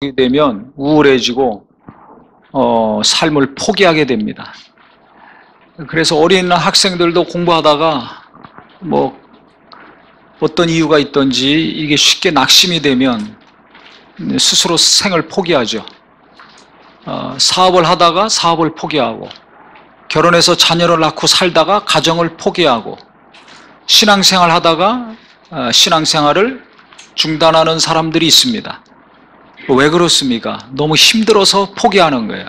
되면 우울해지고 삶을 포기하게 됩니다. 그래서 어린 학생들도 공부하다가 뭐 어떤 이유가 있든지 이게 쉽게 낙심이 되면 스스로 생을 포기하죠. 사업을 하다가 사업을 포기하고, 결혼해서 자녀를 낳고 살다가 가정을 포기하고, 신앙생활 하다가 신앙생활을 중단하는 사람들이 있습니다. 왜 그렇습니까? 너무 힘들어서 포기하는 거예요.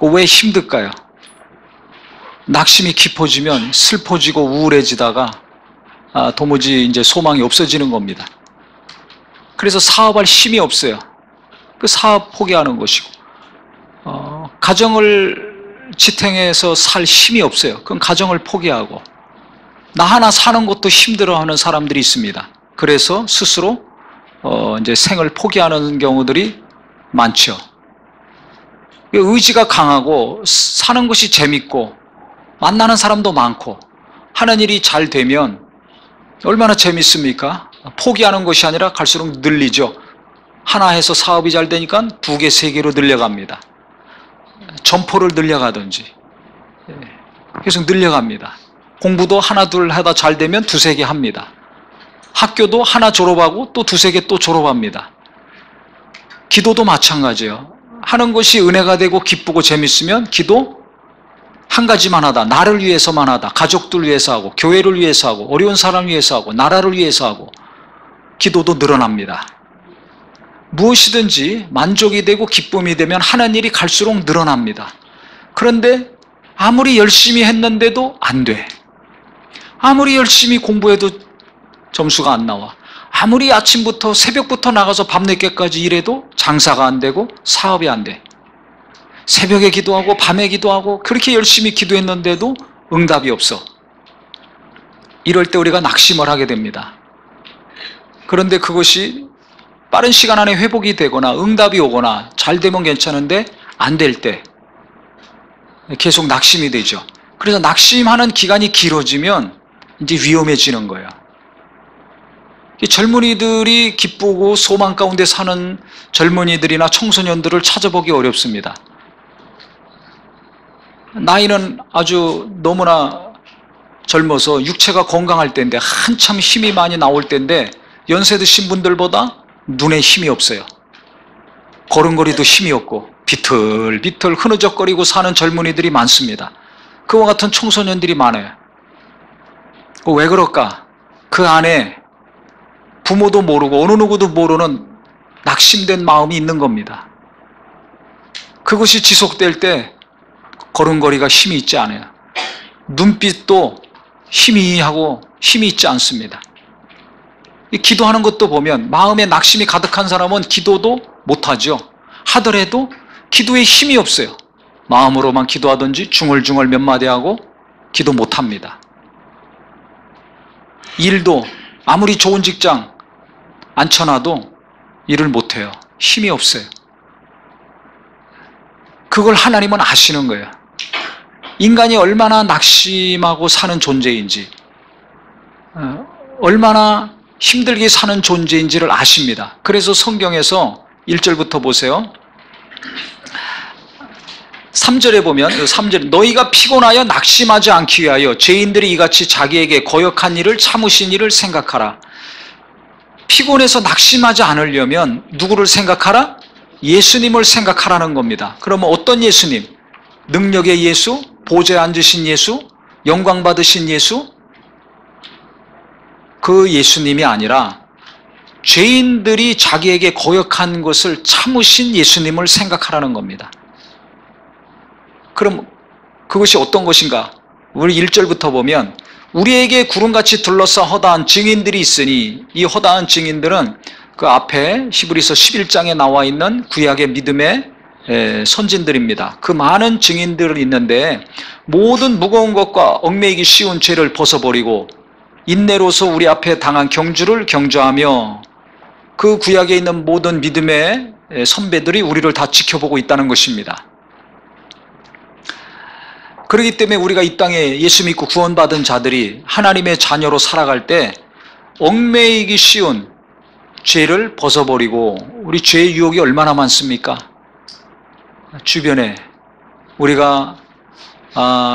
왜 힘들까요? 낙심이 깊어지면 슬퍼지고 우울해지다가 도무지 이제 소망이 없어지는 겁니다. 그래서 사업할 힘이 없어요. 그 사업 포기하는 것이고, 가정을 지탱해서 살 힘이 없어요. 그건 가정을 포기하고, 나 하나 사는 것도 힘들어하는 사람들이 있습니다. 그래서 스스로 이제 생을 포기하는 경우들이 많죠. 의지가 강하고 사는 것이 재밌고 만나는 사람도 많고 하는 일이 잘 되면 얼마나 재밌습니까? 포기하는 것이 아니라 갈수록 늘리죠. 하나 해서 사업이 잘 되니까 2개, 3개로 늘려갑니다. 점포를 늘려가든지 계속 늘려갑니다. 공부도 하나, 둘 하다 잘 되면 2, 3개 합니다. 학교도 하나 졸업하고 또 2, 3개 또 졸업합니다. 기도도 마찬가지예요. 하는 것이 은혜가 되고 기쁘고 재밌으면 기도 한 가지만 하다, 나를 위해서만 하다, 가족들 위해서 하고, 교회를 위해서 하고, 어려운 사람 위해서 하고, 나라를 위해서 하고, 기도도 늘어납니다. 무엇이든지 만족이 되고 기쁨이 되면 하는 일이 갈수록 늘어납니다. 그런데 아무리 열심히 했는데도 안 돼. 아무리 열심히 공부해도 점수가 안 나와. 아무리 아침부터 새벽부터 나가서 밤늦게까지 일해도 장사가 안 되고 사업이 안 돼. 새벽에 기도하고 밤에 기도하고 그렇게 열심히 기도했는데도 응답이 없어. 이럴 때 우리가 낙심을 하게 됩니다. 그런데 그것이 빠른 시간 안에 회복이 되거나 응답이 오거나 잘 되면 괜찮은데 안 될 때 계속 낙심이 되죠. 그래서 낙심하는 기간이 길어지면 이제 위험해지는 거예요. 젊은이들이 기쁘고 소망 가운데 사는 젊은이들이나 청소년들을 찾아보기 어렵습니다. 나이는 아주 너무나 젊어서 육체가 건강할 때인데, 한참 힘이 많이 나올 때인데 연세 드신 분들보다 눈에 힘이 없어요. 걸음걸이도 힘이 없고 비틀비틀 흐느적거리고 사는 젊은이들이 많습니다. 그와 같은 청소년들이 많아요. 왜 그럴까? 그 안에 부모도 모르고 어느 누구도 모르는 낙심된 마음이 있는 겁니다. 그것이 지속될 때 걸음걸이가 힘이 있지 않아요. 눈빛도 희미하고 힘이 있지 않습니다. 기도하는 것도 보면 마음에 낙심이 가득한 사람은 기도도 못하죠. 하더라도 기도에 힘이 없어요. 마음으로만 기도하든지 중얼중얼 몇 마디 하고 기도 못합니다. 일도 아무리 좋은 직장 앉혀놔도 일을 못해요. 힘이 없어요. 그걸 하나님은 아시는 거예요. 인간이 얼마나 낙심하고 사는 존재인지, 얼마나 힘들게 사는 존재인지를 아십니다. 그래서 성경에서 1절부터 보세요. 3절에 보면 3절, 너희가 피곤하여 낙심하지 않기 위하여 죄인들이 이같이 자기에게 거역한 일을 참으신 일을 생각하라. 피곤해서 낙심하지 않으려면 누구를 생각하라? 예수님을 생각하라는 겁니다. 그러면 어떤 예수님? 능력의 예수? 보좌에 앉으신 예수? 영광 받으신 예수? 그 예수님이 아니라 죄인들이 자기에게 거역한 것을 참으신 예수님을 생각하라는 겁니다. 그럼 그것이 어떤 것인가? 우리 1절부터 보면 우리에게 구름같이 둘러싸 허다한 증인들이 있으니, 이 허다한 증인들은 그 앞에 히브리서 11장에 나와 있는 구약의 믿음의 선진들입니다. 그 많은 증인들이 있는데 모든 무거운 것과 얽매이기 쉬운 죄를 벗어버리고 인내로서 우리 앞에 당한 경주를 경주하며, 그 구약에 있는 모든 믿음의 선배들이 우리를 다 지켜보고 있다는 것입니다. 그렇기 때문에 우리가 이 땅에 예수 믿고 구원받은 자들이 하나님의 자녀로 살아갈 때 얽매이기 쉬운 죄를 벗어버리고 우리 죄의 유혹이 얼마나 많습니까? 주변에 우리가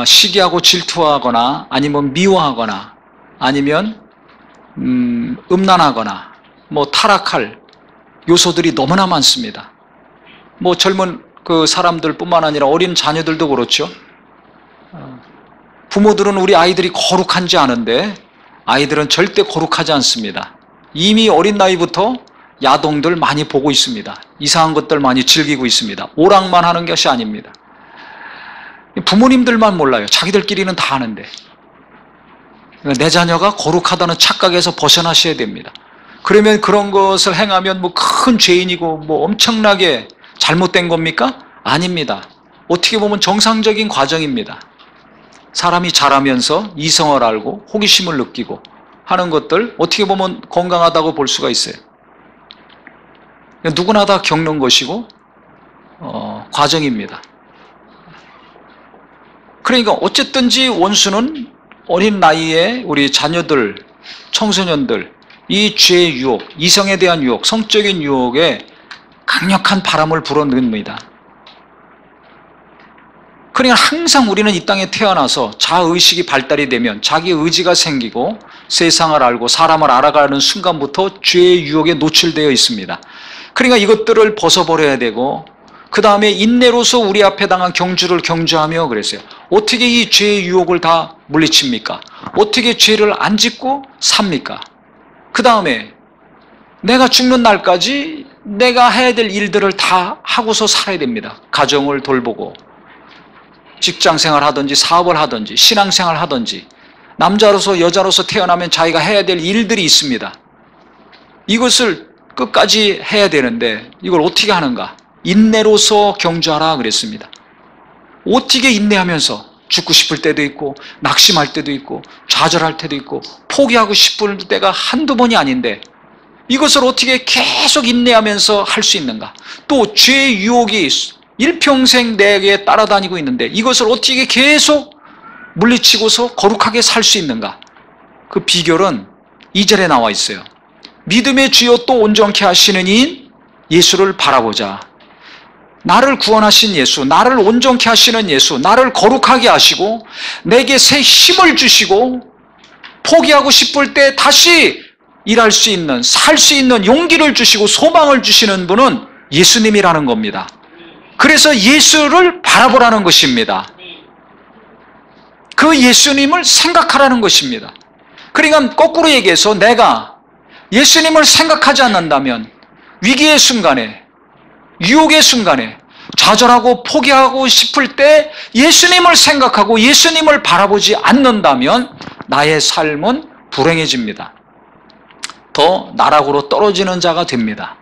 시기하고 질투하거나 아니면 미워하거나 아니면 음란하거나 뭐 타락할 요소들이 너무나 많습니다. 뭐 젊은 그 사람들뿐만 아니라 어린 자녀들도 그렇죠. 부모들은 우리 아이들이 거룩한지 아는데 아이들은 절대 거룩하지 않습니다. 이미 어린 나이부터 야동들 많이 보고 있습니다. 이상한 것들 많이 즐기고 있습니다. 오락만 하는 것이 아닙니다. 부모님들만 몰라요. 자기들끼리는 다 아는데. 내 자녀가 거룩하다는 착각에서 벗어나셔야 됩니다. 그러면 그런 것을 행하면 뭐 큰 죄인이고 뭐 엄청나게 잘못된 겁니까? 아닙니다. 어떻게 보면 정상적인 과정입니다. 사람이 자라면서 이성을 알고 호기심을 느끼고 하는 것들 어떻게 보면 건강하다고 볼 수가 있어요. 누구나 다 겪는 것이고 과정입니다. 그러니까 어쨌든지 원수는 어린 나이에 우리 자녀들, 청소년들 이 죄의 유혹, 이성에 대한 유혹, 성적인 유혹에 강력한 바람을 불어넣습니다. 그러니까 항상 우리는 이 땅에 태어나서 자의식이 발달이 되면 자기 의지가 생기고 세상을 알고 사람을 알아가는 순간부터 죄의 유혹에 노출되어 있습니다. 그러니까 이것들을 벗어버려야 되고 그 다음에 인내로서 우리 앞에 당한 경주를 경주하며 그랬어요. 어떻게 이 죄의 유혹을 다 물리칩니까? 어떻게 죄를 안 짓고 삽니까? 그 다음에 내가 죽는 날까지 내가 해야 될 일들을 다 하고서 살아야 됩니다. 가정을 돌보고 직장생활 하든지 사업을 하든지 신앙생활 하든지 남자로서 여자로서 태어나면 자기가 해야 될 일들이 있습니다. 이것을 끝까지 해야 되는데 이걸 어떻게 하는가? 인내로서 경주하라 그랬습니다. 어떻게 인내하면서 죽고 싶을 때도 있고 낙심할 때도 있고 좌절할 때도 있고 포기하고 싶을 때가 한두 번이 아닌데 이것을 어떻게 계속 인내하면서 할 수 있는가? 또 죄의 유혹이 일평생 내게 따라다니고 있는데 이것을 어떻게 계속 물리치고서 거룩하게 살 수 있는가? 그 비결은 2절에 나와 있어요. 믿음의 주여 또 온전케 하시는 이인 예수를 바라보자. 나를 구원하신 예수, 나를 온전케 하시는 예수, 나를 거룩하게 하시고 내게 새 힘을 주시고 포기하고 싶을 때 다시 일할 수 있는, 살 수 있는 용기를 주시고 소망을 주시는 분은 예수님이라는 겁니다. 그래서 예수를 바라보라는 것입니다. 그 예수님을 생각하라는 것입니다. 그러니까 거꾸로 얘기해서 내가 예수님을 생각하지 않는다면 위기의 순간에 유혹의 순간에 좌절하고 포기하고 싶을 때 예수님을 생각하고 예수님을 바라보지 않는다면 나의 삶은 불행해집니다. 더 나락으로 떨어지는 자가 됩니다.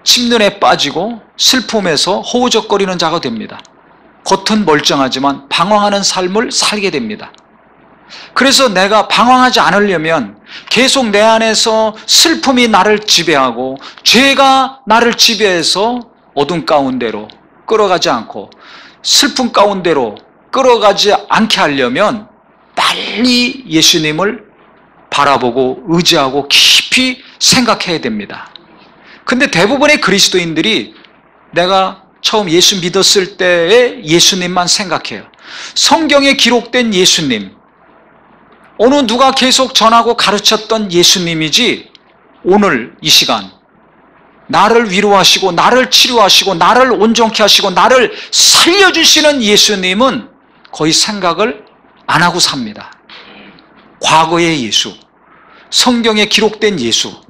침륜에 빠지고 슬픔에서 허우적거리는 자가 됩니다. 겉은 멀쩡하지만 방황하는 삶을 살게 됩니다. 그래서 내가 방황하지 않으려면 계속 내 안에서 슬픔이 나를 지배하고 죄가 나를 지배해서 어둠 가운데로 끌어가지 않고 슬픔 가운데로 끌어가지 않게 하려면 빨리 예수님을 바라보고 의지하고 깊이 생각해야 됩니다. 근데 대부분의 그리스도인들이 내가 처음 예수 믿었을 때의 예수님만 생각해요. 성경에 기록된 예수님, 어느 누가 계속 전하고 가르쳤던 예수님이지 오늘 이 시간 나를 위로하시고 나를 치료하시고 나를 온전케 하시고 나를 살려주시는 예수님은 거의 생각을 안 하고 삽니다. 과거의 예수, 성경에 기록된 예수,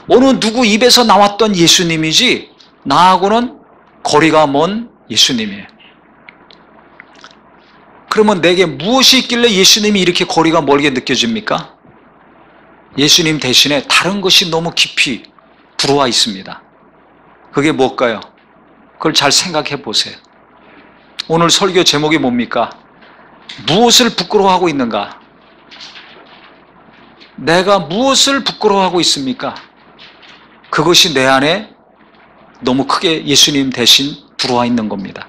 어느 누구 입에서 나왔던 예수님이지 나하고는 거리가 먼 예수님이에요. 그러면 내게 무엇이 있길래 예수님이 이렇게 거리가 멀게 느껴집니까? 예수님 대신에 다른 것이 너무 깊이 들어와 있습니다. 그게 뭘까요? 그걸 잘 생각해 보세요. 오늘 설교 제목이 뭡니까? 무엇을 부끄러워하고 있는가? 내가 무엇을 부끄러워하고 있습니까? 그것이 내 안에 너무 크게 예수님 대신 들어와 있는 겁니다.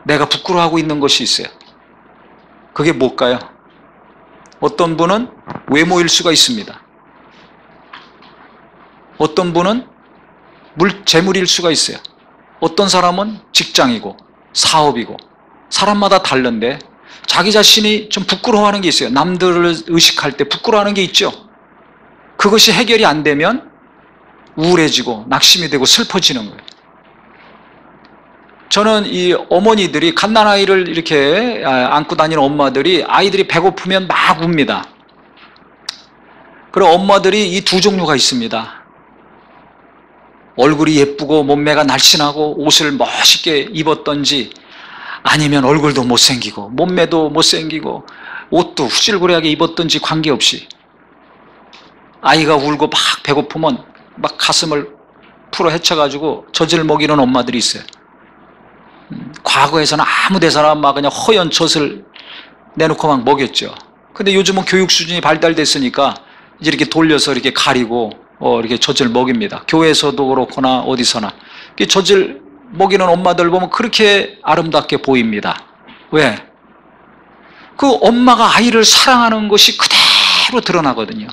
내가 부끄러워하고 있는 것이 있어요. 그게 뭘까요? 어떤 분은 외모일 수가 있습니다. 어떤 분은 재물일 수가 있어요. 어떤 사람은 직장이고 사업이고 사람마다 다른데 자기 자신이 좀 부끄러워하는 게 있어요. 남들을 의식할 때 부끄러워하는 게 있죠. 그것이 해결이 안 되면 우울해지고 낙심이 되고 슬퍼지는 거예요. 저는 이 어머니들이 갓난아이를 이렇게 안고 다니는 엄마들이 아이들이 배고프면 막 웁니다. 그리고 엄마들이 이 두 종류가 있습니다. 얼굴이 예쁘고 몸매가 날씬하고 옷을 멋있게 입었던지 아니면 얼굴도 못생기고 몸매도 못생기고 옷도 후질구레하게 입었던지 관계없이 아이가 울고 막 배고프면 막 가슴을 풀어 헤쳐가지고 젖을 먹이는 엄마들이 있어요. 과거에서는 아무 데서나 막 그냥 허연 젖을 내놓고 막 먹였죠. 근데 요즘은 교육 수준이 발달됐으니까 이제 이렇게 돌려서 이렇게 가리고 이렇게 젖을 먹입니다. 교회에서도 그렇거나 어디서나. 젖을 먹이는 엄마들 보면 그렇게 아름답게 보입니다. 왜? 그 엄마가 아이를 사랑하는 것이 그대로 드러나거든요.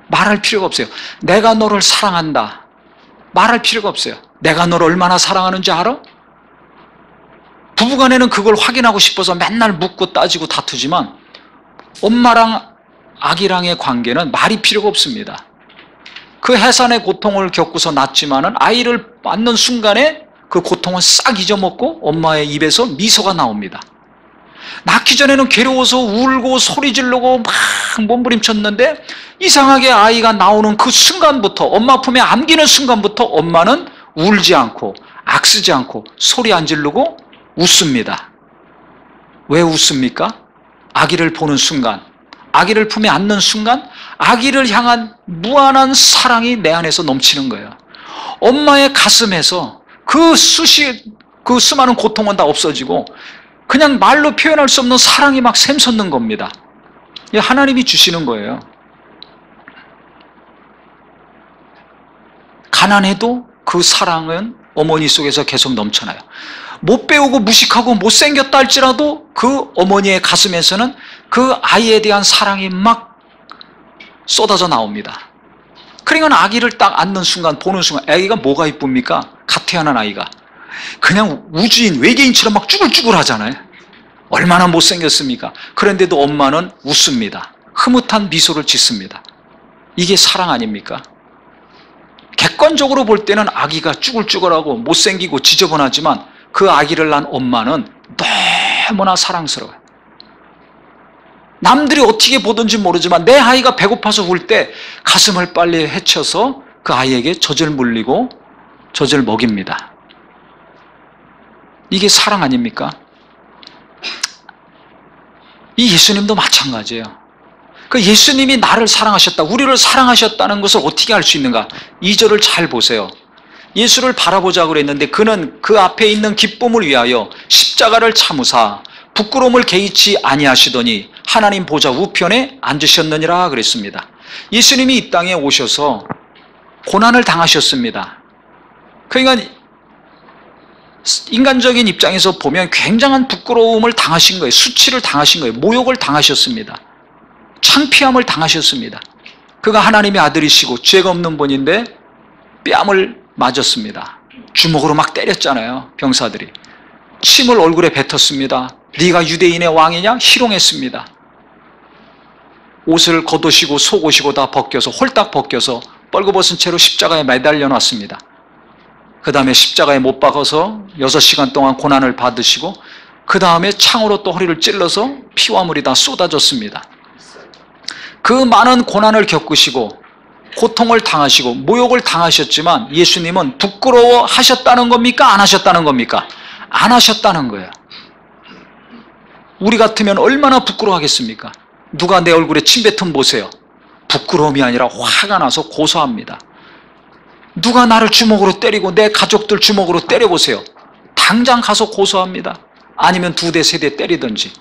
말할 필요가 없어요. 내가 너를 사랑한다. 말할 필요가 없어요. 내가 너를 얼마나 사랑하는지 알아? 부부간에는 그걸 확인하고 싶어서 맨날 묻고 따지고 다투지만 엄마랑 아기랑의 관계는 말이 필요가 없습니다. 그 해산의 고통을 겪고서 낳지만은 아이를 낳는 순간에 그 고통은 싹 잊어먹고 엄마의 입에서 미소가 나옵니다. 낳기 전에는 괴로워서 울고 소리 지르고 막 몸부림쳤는데 이상하게 아이가 나오는 그 순간부터 엄마 품에 안기는 순간부터 엄마는 울지 않고 악쓰지 않고 소리 안 지르고 웃습니다. 왜 웃습니까? 아기를 보는 순간, 아기를 품에 안는 순간 아기를 향한 무한한 사랑이 내 안에서 넘치는 거예요. 엄마의 가슴에서 그 수많은 고통은 다 없어지고 그냥 말로 표현할 수 없는 사랑이 막 샘솟는 겁니다. 하나님이 주시는 거예요. 가난해도 그 사랑은 어머니 속에서 계속 넘쳐나요. 못 배우고 무식하고 못생겼다 할지라도 그 어머니의 가슴에서는 그 아이에 대한 사랑이 막 쏟아져 나옵니다. 그러니까 아기를 딱 안는 순간, 보는 순간 아기가 뭐가 이쁩니까? 갓 태어난 아이가 그냥 우주인, 외계인처럼 막 쭈글쭈글 하잖아요. 얼마나 못생겼습니까? 그런데도 엄마는 웃습니다. 흐뭇한 미소를 짓습니다. 이게 사랑 아닙니까? 객관적으로 볼 때는 아기가 쭈글쭈글하고 못생기고 지저분하지만 그 아기를 낳은 엄마는 너무나 사랑스러워요. 남들이 어떻게 보든지 모르지만 내 아이가 배고파서 울 때 가슴을 빨리 헤쳐서 그 아이에게 젖을 물리고 젖을 먹입니다. 이게 사랑 아닙니까? 이 예수님도 마찬가지예요. 그 예수님이 나를 사랑하셨다, 우리를 사랑하셨다는 것을 어떻게 알 수 있는가? 2절을 잘 보세요. 예수를 바라보자고 그랬는데 그는 그 앞에 있는 기쁨을 위하여 십자가를 참으사 부끄러움을 개의치 아니하시더니 하나님 보좌 우편에 앉으셨느니라 그랬습니다. 예수님이 이 땅에 오셔서 고난을 당하셨습니다. 그러니까 인간적인 입장에서 보면 굉장한 부끄러움을 당하신 거예요. 수치를 당하신 거예요. 모욕을 당하셨습니다. 창피함을 당하셨습니다. 그가 하나님의 아들이시고 죄가 없는 분인데 뺨을 맞았습니다. 주먹으로 막 때렸잖아요. 병사들이. 침을 얼굴에 뱉었습니다. 네가 유대인의 왕이냐? 희롱했습니다. 옷을 겉옷이고 속옷이고 다 벗겨서 홀딱 벗겨서 뻘거벗은 채로 십자가에 매달려 놨습니다. 그 다음에 십자가에 못 박아서 6시간 동안 고난을 받으시고 그 다음에 창으로 또 허리를 찔러서 피와 물이 다 쏟아졌습니다. 그 많은 고난을 겪으시고 고통을 당하시고 모욕을 당하셨지만 예수님은 부끄러워하셨다는 겁니까? 안 하셨다는 겁니까? 안 하셨다는 거예요. 우리 같으면 얼마나 부끄러워하겠습니까? 누가 내 얼굴에 침 뱉음 보세요. 부끄러움이 아니라 화가 나서 고소합니다. 누가 나를 주먹으로 때리고 내 가족들 주먹으로 때려보세요. 당장 가서 고소합니다. 아니면 2대 3대 때리든지.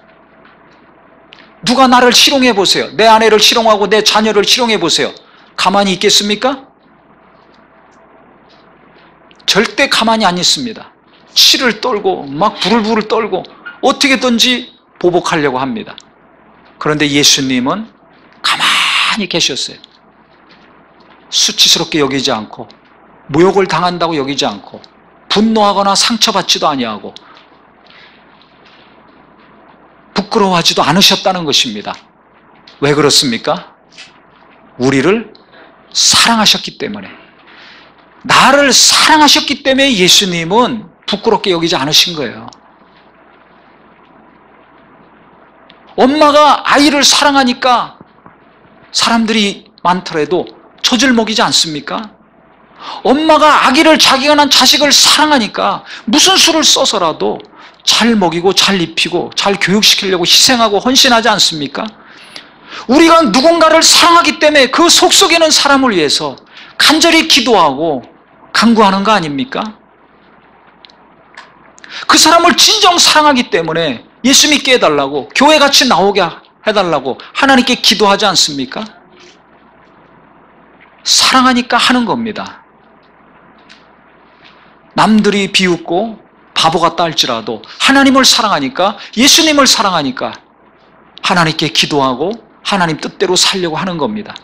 누가 나를 희롱해 보세요. 내 아내를 희롱하고 내 자녀를 희롱해 보세요. 가만히 있겠습니까? 절대 가만히 안 있습니다. 치를 떨고 막 부들부들 떨고 어떻게든지 보복하려고 합니다. 그런데 예수님은 가만히 계셨어요. 수치스럽게 여기지 않고 모욕을 당한다고 여기지 않고 분노하거나 상처받지도 아니하고 부끄러워하지도 않으셨다는 것입니다. 왜 그렇습니까? 우리를 사랑하셨기 때문에. 나를 사랑하셨기 때문에 예수님은 부끄럽게 여기지 않으신 거예요. 엄마가 아이를 사랑하니까 사람들이 많더라도 젖을 먹이지 않습니까? 엄마가 아기를 자기가 낳은 자식을 사랑하니까 무슨 수를 써서라도 잘 먹이고 잘 입히고 잘 교육시키려고 희생하고 헌신하지 않습니까? 우리가 누군가를 사랑하기 때문에 그 속속에 있는 사람을 위해서 간절히 기도하고 간구하는 거 아닙니까? 그 사람을 진정 사랑하기 때문에 예수 믿게 해달라고, 교회 같이 나오게 해달라고 하나님께 기도하지 않습니까? 사랑하니까 하는 겁니다. 남들이 비웃고 바보 같다 할지라도 하나님을 사랑하니까, 예수님을 사랑하니까 하나님께 기도하고 하나님 뜻대로 살려고 하는 겁니다.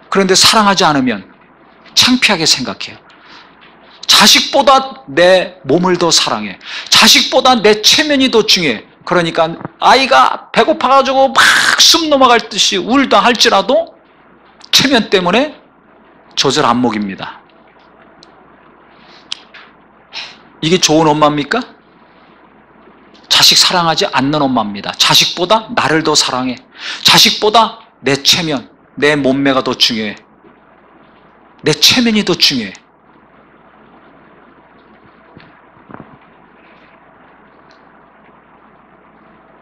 그런데 사랑하지 않으면 창피하게 생각해요. 자식보다 내 몸을 더 사랑해. 자식보다 내 체면이 더 중요해. 그러니까 아이가 배고파가지고 막 숨 넘어갈 듯이 울다 할지라도 체면 때문에 젖을 안 먹입니다. 이게 좋은 엄마입니까? 자식 사랑하지 않는 엄마입니다. 자식보다 나를 더 사랑해. 자식보다 내 체면, 내 몸매가 더 중요해. 내 체면이 더 중요해.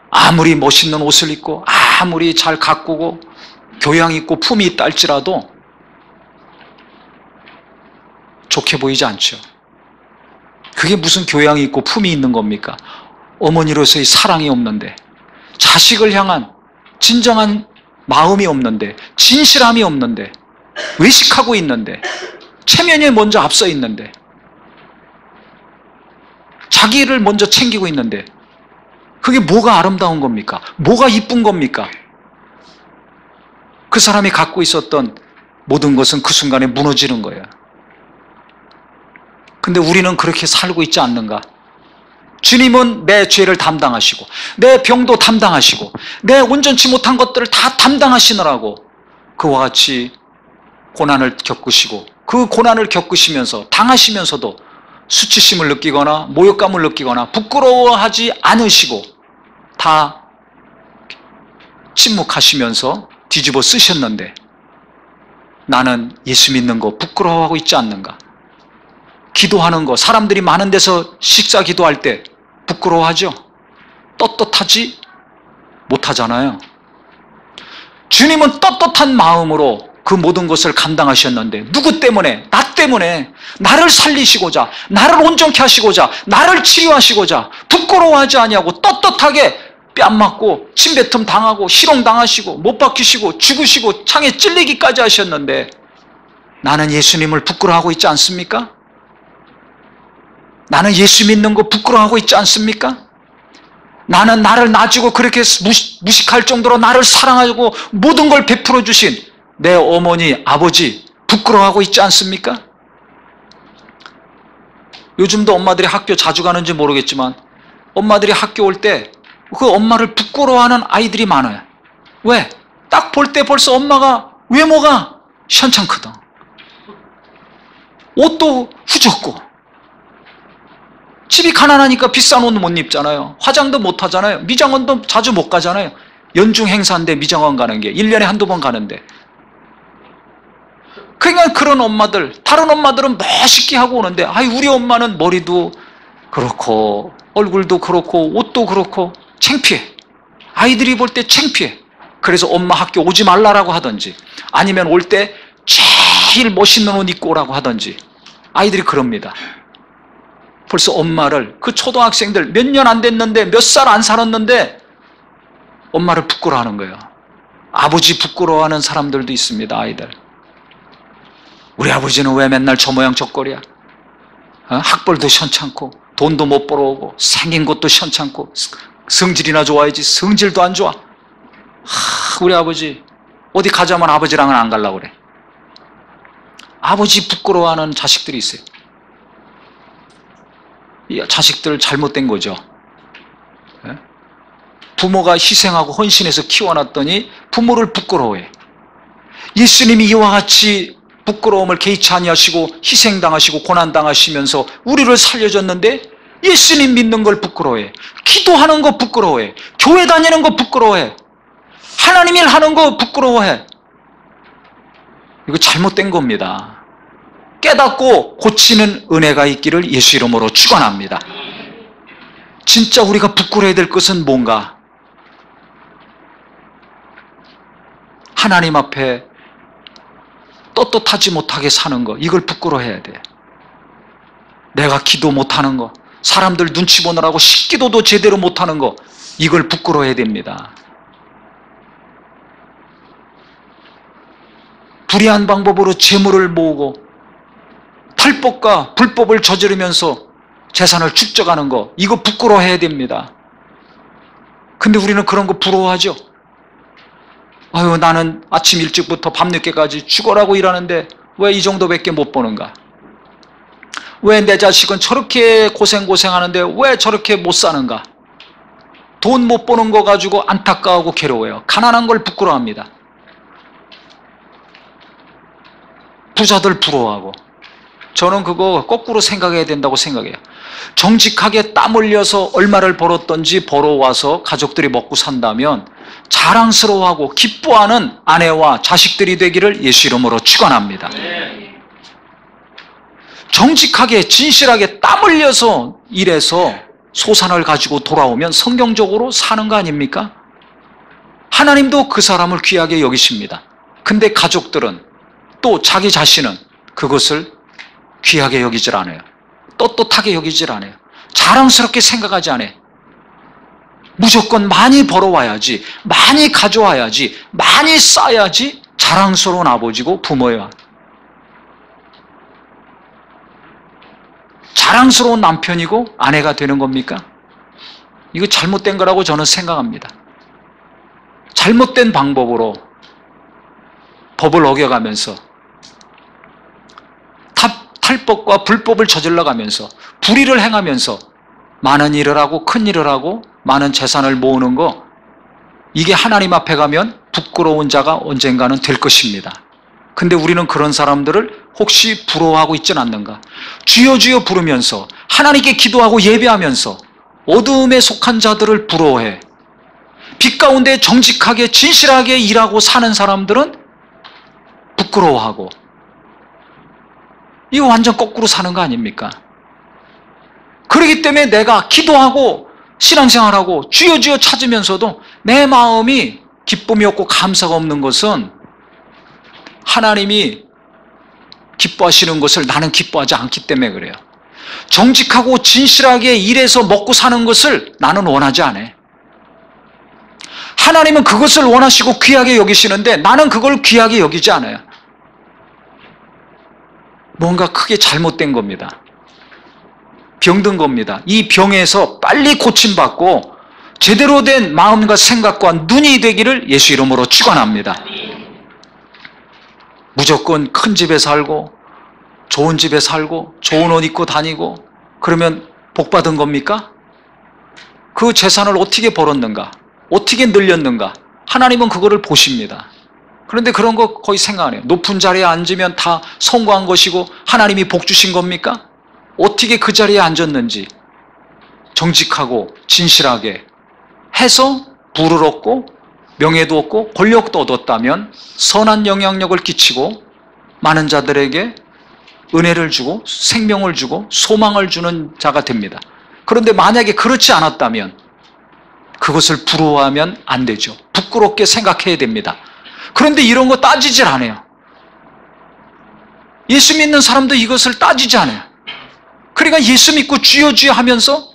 아무리 멋있는 옷을 입고 아무리 잘 가꾸고 교양 있고 품이 있다 할지라도 좋게 보이지 않죠. 그게 무슨 교양이 있고 품이 있는 겁니까? 어머니로서의 사랑이 없는데, 자식을 향한 진정한 마음이 없는데, 진실함이 없는데, 외식하고 있는데, 체면이 먼저 앞서 있는데, 자기를 먼저 챙기고 있는데, 그게 뭐가 아름다운 겁니까? 뭐가 이쁜 겁니까? 그 사람이 갖고 있었던 모든 것은 그 순간에 무너지는 거예요. 근데 우리는 그렇게 살고 있지 않는가? 주님은 내 죄를 담당하시고 내 병도 담당하시고 내 온전치 못한 것들을 다 담당하시느라고 그와 같이 고난을 겪으시고, 그 고난을 겪으시면서 당하시면서도 수치심을 느끼거나 모욕감을 느끼거나 부끄러워하지 않으시고 다 침묵하시면서 뒤집어 쓰셨는데 나는 예수 믿는 거 부끄러워하고 있지 않는가? 기도하는 거, 사람들이 많은 데서 식사 기도할 때 부끄러워하죠? 떳떳하지 못하잖아요. 주님은 떳떳한 마음으로 그 모든 것을 감당하셨는데 누구 때문에? 나 때문에, 나를 살리시고자, 나를 온전케 하시고자, 나를 치유하시고자 부끄러워하지 아니하고 떳떳하게 뺨 맞고 침뱉음 당하고 희롱 당하시고 못 박히시고 죽으시고 창에 찔리기까지 하셨는데 나는 예수님을 부끄러워하고 있지 않습니까? 나는 예수 믿는 거 부끄러워하고 있지 않습니까? 나는 나를 놔주고 그렇게 무식할 정도로 나를 사랑하고 모든 걸 베풀어 주신 내 어머니, 아버지 부끄러워하고 있지 않습니까? 요즘도 엄마들이 학교 자주 가는지 모르겠지만 엄마들이 학교 올 때 그 엄마를 부끄러워하는 아이들이 많아요. 왜? 딱 볼 때 벌써 엄마가 외모가 현찮거든. 옷도 후졌고 집이 가난하니까 비싼 옷 못 입잖아요. 화장도 못 하잖아요. 미장원도 자주 못 가잖아요. 연중 행사인데 미장원 가는 게 1년에 한두 번 가는데. 그러니까 그런 엄마들, 다른 엄마들은 멋있게 하고 오는데 우리 엄마는 머리도 그렇고 얼굴도 그렇고 옷도 그렇고 창피해. 아이들이 볼 때 창피해. 그래서 엄마 학교 오지 말라라고 하든지 아니면 올 때 제일 멋있는 옷 입고 오라고 하든지 아이들이 그럽니다. 벌써 엄마를, 그 초등학생들 몇 년 안 됐는데 몇 살 안 살았는데 엄마를 부끄러워하는 거예요. 아버지 부끄러워하는 사람들도 있습니다. 아이들. 우리 아버지는 왜 맨날 저 모양 저 꼴이야? 학벌도 현찮고 돈도 못 벌어오고 생긴 것도 현찮고 성질이나 좋아야지 성질도 안 좋아. 우리 아버지 어디 가자면 아버지랑은 안 가려고 그래. 아버지 부끄러워하는 자식들이 있어요. 이 자식들 잘못된 거죠. 부모가 희생하고 헌신해서 키워놨더니 부모를 부끄러워해. 예수님이 이와 같이 부끄러움을 개의치 아니하시고 희생당하시고 고난당하시면서 우리를 살려줬는데 예수님 믿는 걸 부끄러워해. 기도하는 거 부끄러워해. 교회 다니는 거 부끄러워해. 하나님 일 하는 거 부끄러워해. 이거 잘못된 겁니다. 깨닫고 고치는 은혜가 있기를 예수 이름으로 축원합니다. 진짜 우리가 부끄러워야 될 것은 뭔가? 하나님 앞에 떳떳하지 못하게 사는 거, 이걸 부끄러워해야 돼. 내가 기도 못하는 거, 사람들 눈치 보느라고 식기도도 제대로 못하는 거, 이걸 부끄러워해야 됩니다. 불의한 방법으로 재물을 모으고 탈법과 불법을 저지르면서 재산을 축적하는 거, 이거 부끄러워해야 됩니다. 근데 우리는 그런 거 부러워하죠. 아유, 나는 아침 일찍부터 밤늦게까지 죽어라고 일하는데 왜 이 정도밖에 못 버는가? 왜 내 자식은 저렇게 고생하는데 왜 저렇게 못 사는가? 돈 못 버는 거 가지고 안타까워하고 괴로워요. 가난한 걸 부끄러워합니다. 부자들 부러워하고. 저는 그거 거꾸로 생각해야 된다고 생각해요. 정직하게 땀 흘려서 얼마를 벌었던지 벌어와서 가족들이 먹고 산다면 자랑스러워하고 기뻐하는 아내와 자식들이 되기를 예수 이름으로 축원합니다. 정직하게 진실하게 땀 흘려서 일해서 소산을 가지고 돌아오면 성경적으로 사는 거 아닙니까? 하나님도 그 사람을 귀하게 여기십니다. 근데 가족들은 또 자기 자신은 그것을 귀하게 여기질 않아요. 떳떳하게 여기질 않아요. 자랑스럽게 생각하지 않아요. 무조건 많이 벌어와야지, 많이 가져와야지, 많이 쌓아야지 자랑스러운 아버지고 부모야. 자랑스러운 남편이고 아내가 되는 겁니까? 이거 잘못된 거라고 저는 생각합니다. 잘못된 방법으로 법을 어겨가면서 탈법과 불법을 저질러가면서 불의를 행하면서 많은 일을 하고 큰 일을 하고 많은 재산을 모으는 거, 이게 하나님 앞에 가면 부끄러운 자가 언젠가는 될 것입니다. 근데 우리는 그런 사람들을 혹시 부러워하고 있지는 않는가? 주여 주여 부르면서 하나님께 기도하고 예배하면서 어두움에 속한 자들을 부러워해. 빛 가운데 정직하게 진실하게 일하고 사는 사람들은 부끄러워하고. 이거 완전 거꾸로 사는 거 아닙니까? 그렇기 때문에 내가 기도하고 신앙생활하고 주여 주여 찾으면서도 내 마음이 기쁨이 없고 감사가 없는 것은 하나님이 기뻐하시는 것을 나는 기뻐하지 않기 때문에 그래요. 정직하고 진실하게 일해서 먹고 사는 것을 나는 원하지 않아요. 하나님은 그것을 원하시고 귀하게 여기시는데 나는 그걸 귀하게 여기지 않아요. 뭔가 크게 잘못된 겁니다. 병든 겁니다. 이 병에서 빨리 고침받고 제대로 된 마음과 생각과 눈이 되기를 예수 이름으로 축원합니다. 무조건 큰 집에 살고 좋은 집에 살고 좋은 옷 입고 다니고 그러면 복 받은 겁니까? 그 재산을 어떻게 벌었는가? 어떻게 늘렸는가? 하나님은 그거를 보십니다. 그런데 그런 거 거의 생각 안 해요. 높은 자리에 앉으면 다 성공한 것이고 하나님이 복 주신 겁니까? 어떻게 그 자리에 앉았는지 정직하고 진실하게 해서 부를 얻고 명예도 얻고 권력도 얻었다면 선한 영향력을 끼치고 많은 자들에게 은혜를 주고 생명을 주고 소망을 주는 자가 됩니다. 그런데 만약에 그렇지 않았다면 그것을 부러워하면 안 되죠. 부끄럽게 생각해야 됩니다. 그런데 이런 거 따지질 않아요. 예수 믿는 사람도 이것을 따지지 않아요. 그러니까 예수 믿고 주여 주여 하면서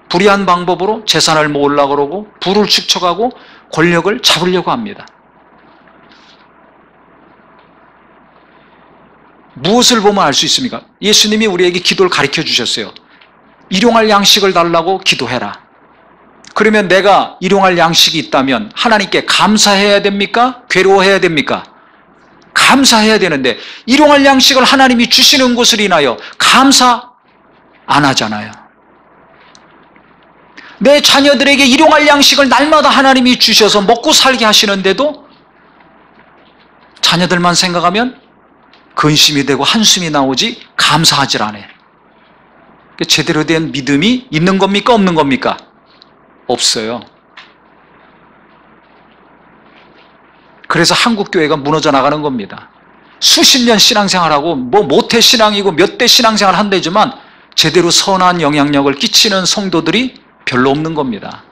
불의한 방법으로 재산을 모으려고 그러고 부를 축적하고 권력을 잡으려고 합니다. 무엇을 보면 알 수 있습니까? 예수님이 우리에게 기도를 가르쳐 주셨어요. 일용할 양식을 달라고 기도해라. 그러면 내가 일용할 양식이 있다면 하나님께 감사해야 됩니까? 괴로워해야 됩니까? 감사해야 되는데 일용할 양식을 하나님이 주시는 것을 인하여 감사 안 하잖아요. 내 자녀들에게 일용할 양식을 날마다 하나님이 주셔서 먹고 살게 하시는데도 자녀들만 생각하면 근심이 되고 한숨이 나오지 감사하질 않아요. 제대로 된 믿음이 있는 겁니까? 없는 겁니까? 없어요. 그래서 한국 교회가 무너져 나가는 겁니다. 수십 년 신앙생활하고 뭐 모태 신앙이고 몇 대 신앙생활 한대지만 제대로 선한 영향력을 끼치는 성도들이 별로 없는 겁니다.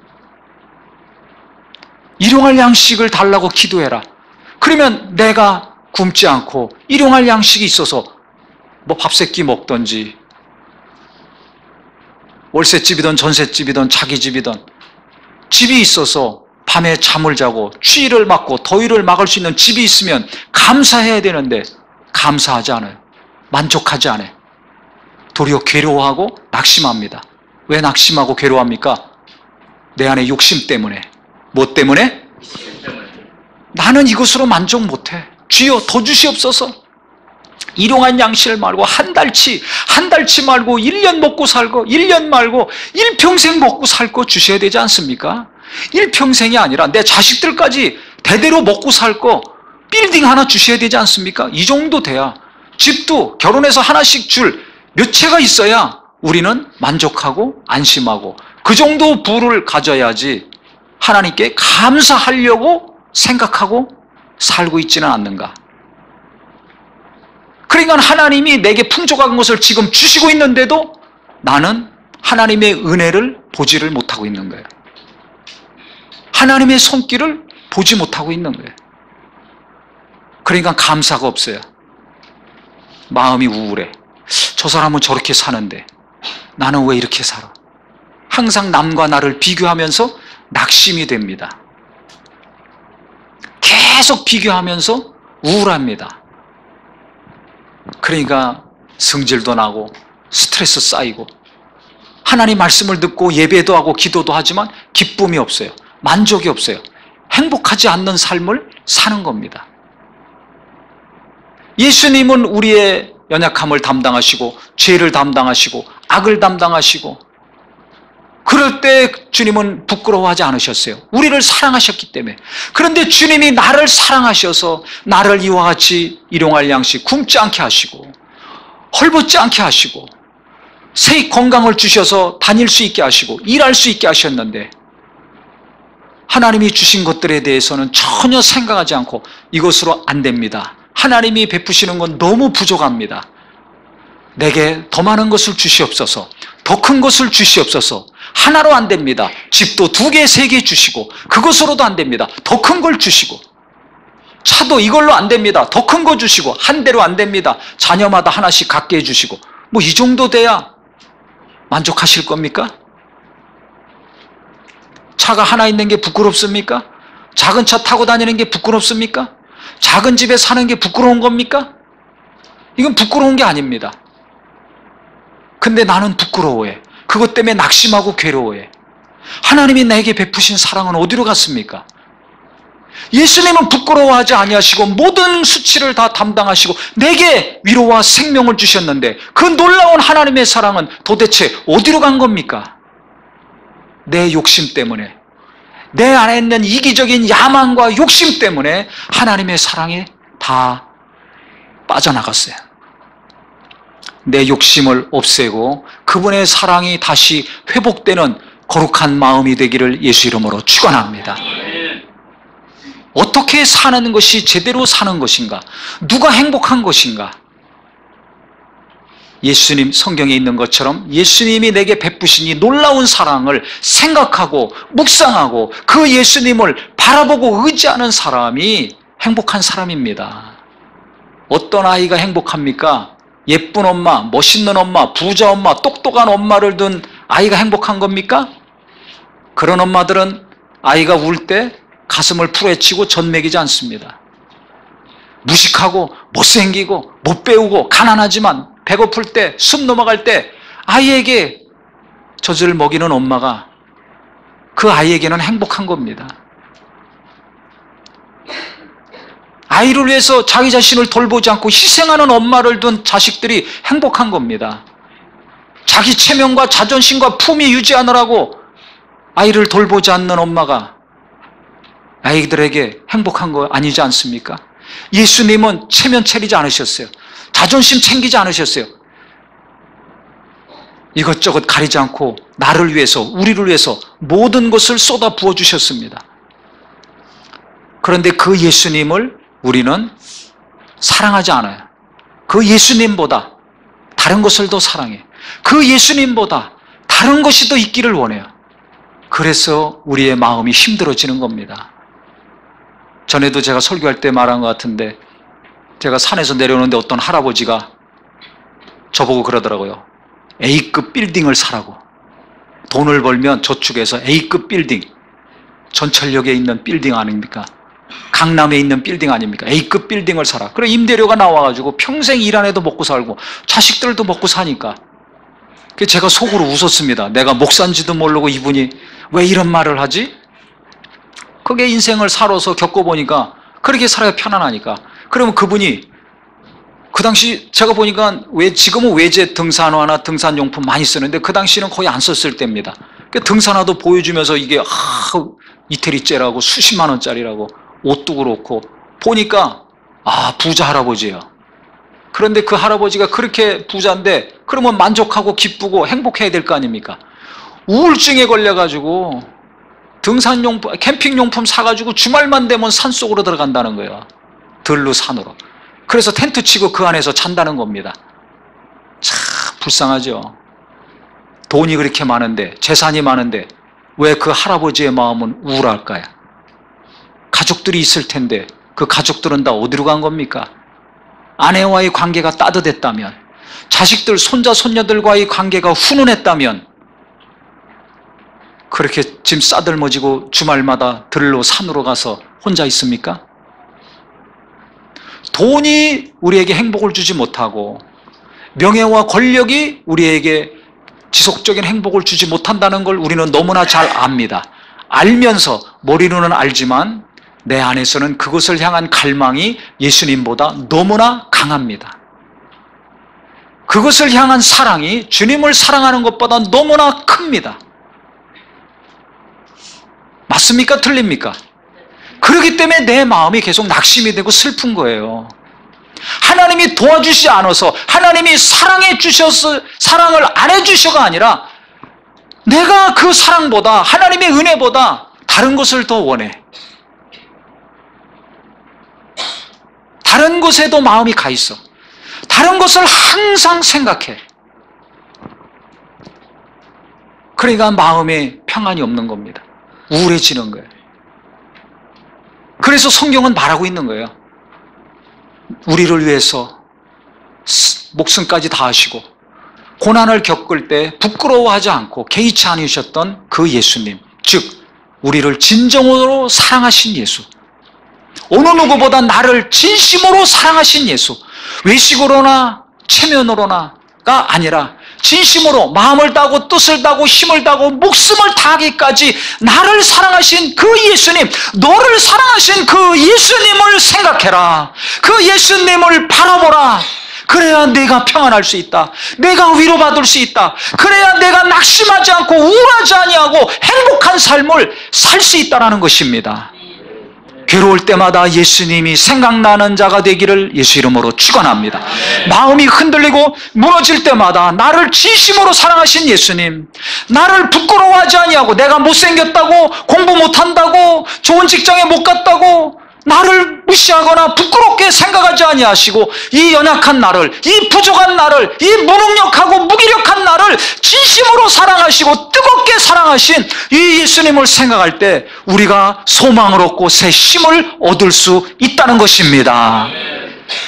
일용할 양식을 달라고 기도해라. 그러면 내가 굶지 않고 일용할 양식이 있어서 뭐 밥 세 끼 먹던지 월세집이든 전세집이든 자기 집이든 집이 있어서 밤에 잠을 자고 추위를 막고 더위를 막을 수 있는 집이 있으면 감사해야 되는데 감사하지 않아요. 만족하지 않아요. 도리어 괴로워하고 낙심합니다. 왜 낙심하고 괴로워합니까? 내 안에 욕심 때문에. 뭐 때문에? 나는 이것으로 만족 못해. 주여 더 주시옵소서. 일용할 양식을 말고 한 달치 말고 1년 먹고 살고 1년 말고 일평생 먹고 살 거 주셔야 되지 않습니까? 일평생이 아니라 내 자식들까지 대대로 먹고 살 거 빌딩 하나 주셔야 되지 않습니까? 이 정도 돼야 집도 결혼해서 하나씩 줄 몇 채가 있어야 우리는 만족하고 안심하고 그 정도 부를 가져야지 하나님께 감사하려고 생각하고 살고 있지는 않는가? 그러니까 하나님이 내게 풍족한 것을 지금 주시고 있는데도 나는 하나님의 은혜를 보지를 못하고 있는 거예요. 하나님의 손길을 보지 못하고 있는 거예요. 그러니까 감사가 없어요. 마음이 우울해. 저 사람은 저렇게 사는데 나는 왜 이렇게 살아? 항상 남과 나를 비교하면서 낙심이 됩니다. 계속 비교하면서 우울합니다. 그러니까 성질도 나고 스트레스 쌓이고 하나님 말씀을 듣고 예배도 하고 기도도 하지만 기쁨이 없어요. 만족이 없어요. 행복하지 않는 삶을 사는 겁니다. 예수님은 우리의 연약함을 담당하시고 죄를 담당하시고 악을 담당하시고 그럴 때 주님은 부끄러워하지 않으셨어요. 우리를 사랑하셨기 때문에. 그런데 주님이 나를 사랑하셔서 나를 이와 같이 일용할 양식 굶지 않게 하시고 헐벗지 않게 하시고 새 건강을 주셔서 다닐 수 있게 하시고 일할 수 있게 하셨는데 하나님이 주신 것들에 대해서는 전혀 생각하지 않고 이것으로 안 됩니다. 하나님이 베푸시는 건 너무 부족합니다. 내게 더 많은 것을 주시옵소서. 더 큰 것을 주시옵소서. 하나로 안 됩니다. 집도 2개, 3개 주시고 그것으로도 안 됩니다. 더 큰 걸 주시고 차도 이걸로 안 됩니다. 더 큰 거 주시고 한 대로 안 됩니다. 자녀마다 하나씩 갖게 해주시고 뭐 이 정도 돼야 만족하실 겁니까? 차가 하나 있는 게 부끄럽습니까? 작은 차 타고 다니는 게 부끄럽습니까? 작은 집에 사는 게 부끄러운 겁니까? 이건 부끄러운 게 아닙니다. 근데 나는 부끄러워해. 그것 때문에 낙심하고 괴로워해. 하나님이 나에게 베푸신 사랑은 어디로 갔습니까? 예수님은 부끄러워하지 아니하시고 모든 수치를 다 담당하시고 내게 위로와 생명을 주셨는데 그 놀라운 하나님의 사랑은 도대체 어디로 간 겁니까? 내 욕심 때문에, 내 안에 있는 이기적인 야망과 욕심 때문에 하나님의 사랑이 다 빠져나갔어요. 내 욕심을 없애고 그분의 사랑이 다시 회복되는 거룩한 마음이 되기를 예수 이름으로 축원합니다. 어떻게 사는 것이 제대로 사는 것인가? 누가 행복한 것인가? 예수님 성경에 있는 것처럼 예수님이 내게 베푸신 이 놀라운 사랑을 생각하고 묵상하고 그 예수님을 바라보고 의지하는 사람이 행복한 사람입니다. 어떤 아이가 행복합니까? 예쁜 엄마, 멋있는 엄마, 부자 엄마, 똑똑한 엄마를 둔 아이가 행복한 겁니까? 그런 엄마들은 아이가 울 때 가슴을 풀어헤치고 젖먹이지 않습니다. 무식하고 못생기고 못 배우고 가난하지만 배고플 때, 숨 넘어갈 때 아이에게 젖을 먹이는 엄마가 그 아이에게는 행복한 겁니다. 아이를 위해서 자기 자신을 돌보지 않고 희생하는 엄마를 둔 자식들이 행복한 겁니다. 자기 체면과 자존심과 품위 유지하느라고 아이를 돌보지 않는 엄마가 아이들에게 행복한 거 아니지 않습니까? 예수님은 체면 차리지 않으셨어요. 자존심 챙기지 않으셨어요. 이것저것 가리지 않고 나를 위해서, 우리를 위해서 모든 것을 쏟아 부어주셨습니다. 그런데 그 예수님을 우리는 사랑하지 않아요. 그 예수님보다 다른 것을 더 사랑해. 그 예수님보다 다른 것이 더 있기를 원해요. 그래서 우리의 마음이 힘들어지는 겁니다. 전에도 제가 설교할 때 말한 것 같은데, 제가 산에서 내려오는데 어떤 할아버지가 저보고 그러더라고요. A급 빌딩을 사라고. 돈을 벌면 저축해서 A급 빌딩, 전철역에 있는 빌딩 아닙니까? 강남에 있는 빌딩 아닙니까? A급 빌딩을 사라. 그래 임대료가 나와가지고 평생 일 안 해도 먹고 살고 자식들도 먹고 사니까. 제가 속으로 웃었습니다. 내가 목사인지도 모르고 이분이 왜 이런 말을 하지? 그게 인생을 살아서 겪어보니까 그렇게 살아야 편안하니까. 그러면 그분이 그 당시 제가 보니까 지금은 외제 등산화나 등산용품 많이 쓰는데 그 당시는 거의 안 썼을 때입니다. 등산화도 보여주면서 이게 이태리째라고 수십만 원짜리라고 옷도 그렇고 보니까 부자 할아버지예요. 그런데 그 할아버지가 그렇게 부자인데 그러면 만족하고 기쁘고 행복해야 될 거 아닙니까? 우울증에 걸려가지고 등산용품, 캠핑용품 사가지고 주말만 되면 산속으로 들어간다는 거예요. 들로 산으로. 그래서 텐트 치고 그 안에서 잔다는 겁니다. 참 불쌍하죠. 돈이 그렇게 많은데, 재산이 많은데 왜 그 할아버지의 마음은 우울할까요? 가족들이 있을 텐데 그 가족들은 다 어디로 간 겁니까? 아내와의 관계가 따뜻했다면, 자식들, 손자, 손녀들과의 관계가 훈훈했다면 그렇게 짐 싸들머지고 주말마다 들로 산으로 가서 혼자 있습니까? 돈이 우리에게 행복을 주지 못하고 명예와 권력이 우리에게 지속적인 행복을 주지 못한다는 걸 우리는 너무나 잘 압니다. 알면서, 머리로는 알지만 내 안에서는 그것을 향한 갈망이 예수님보다 너무나 강합니다. 그것을 향한 사랑이 주님을 사랑하는 것보다 너무나 큽니다. 맞습니까? 틀립니까? 그렇기 때문에 내 마음이 계속 낙심이 되고 슬픈 거예요. 하나님이 도와주시지 않아서, 하나님이 사랑해 주셔서 사랑을 안 해주셔가 아니라 내가 그 사랑보다, 하나님의 은혜보다 다른 것을 더 원해. 다른 것에도 마음이 가 있어. 다른 것을 항상 생각해. 그러니까 마음에 평안이 없는 겁니다. 우울해지는 거예요. 그래서 성경은 말하고 있는 거예요. 우리를 위해서 목숨까지 다하시고 고난을 겪을 때 부끄러워하지 않고 개의치 않으셨던 그 예수님, 즉 우리를 진정으로 사랑하신 예수, 어느 누구보다 나를 진심으로 사랑하신 예수, 외식으로나 체면으로나가 아니라 진심으로 마음을 다하고 뜻을 다하고 힘을 다하고 목숨을 다하기까지 나를 사랑하신 그 예수님, 너를 사랑하신 그 예수님을 생각해라. 그 예수님을 바라보라. 그래야 내가 평안할 수 있다. 내가 위로받을 수 있다. 그래야 내가 낙심하지 않고 우울하지 아니하고 행복한 삶을 살 수 있다는 것입니다. 괴로울 때마다 예수님이 생각나는 자가 되기를 예수 이름으로 축원합니다. 마음이 흔들리고 무너질 때마다 나를 진심으로 사랑하신 예수님, 나를 부끄러워하지 아니하고 내가 못생겼다고, 공부 못한다고, 좋은 직장에 못 갔다고 나를 무시하거나 부끄럽게 생각하지 아니하시고 이 연약한 나를, 이 부족한 나를, 이 무능력하고 무기력한 나를 진심으로 사랑하시고 뜨겁게 사랑하신 이 예수님을 생각할 때 우리가 소망을 얻고 새 힘을 얻을 수 있다는 것입니다.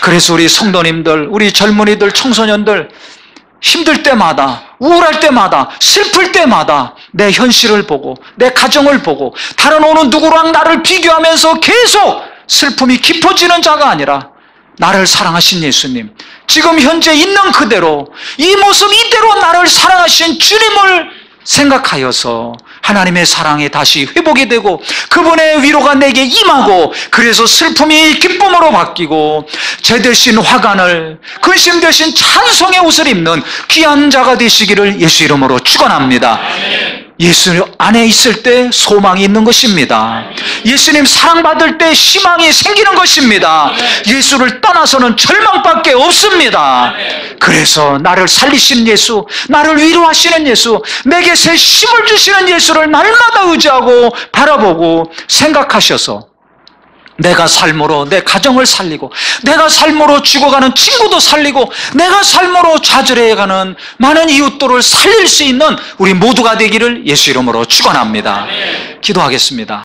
그래서 우리 성도님들, 우리 젊은이들, 청소년들 힘들 때마다, 우울할 때마다, 슬플 때마다 내 현실을 보고, 내 가정을 보고 다른 어느 누구랑 나를 비교하면서 계속 슬픔이 깊어지는 자가 아니라 나를 사랑하신 예수님, 지금 현재 있는 그대로 이 모습 이대로 나를 사랑하신 주님을 생각하여서 하나님의 사랑에 다시 회복이 되고 그분의 위로가 내게 임하고 그래서 슬픔이 기쁨으로 바뀌고 제 대신 화관을 근심 대신 찬송의 옷을 입는 귀한 자가 되시기를 예수 이름으로 축원합니다. 예수 안에 있을 때 소망이 있는 것입니다. 예수님 사랑받을 때 희망이 생기는 것입니다. 예수를 떠나서는 절망밖에 없습니다. 그래서 나를 살리신 예수, 나를 위로하시는 예수, 내게 새 힘을 주시는 예수를 날마다 의지하고 바라보고 생각하셔서 내가 삶으로 내 가정을 살리고 내가 삶으로 죽어가는 친구도 살리고 내가 삶으로 좌절해가는 많은 이웃들을 살릴 수 있는 우리 모두가 되기를 예수 이름으로 축원합니다. 기도하겠습니다.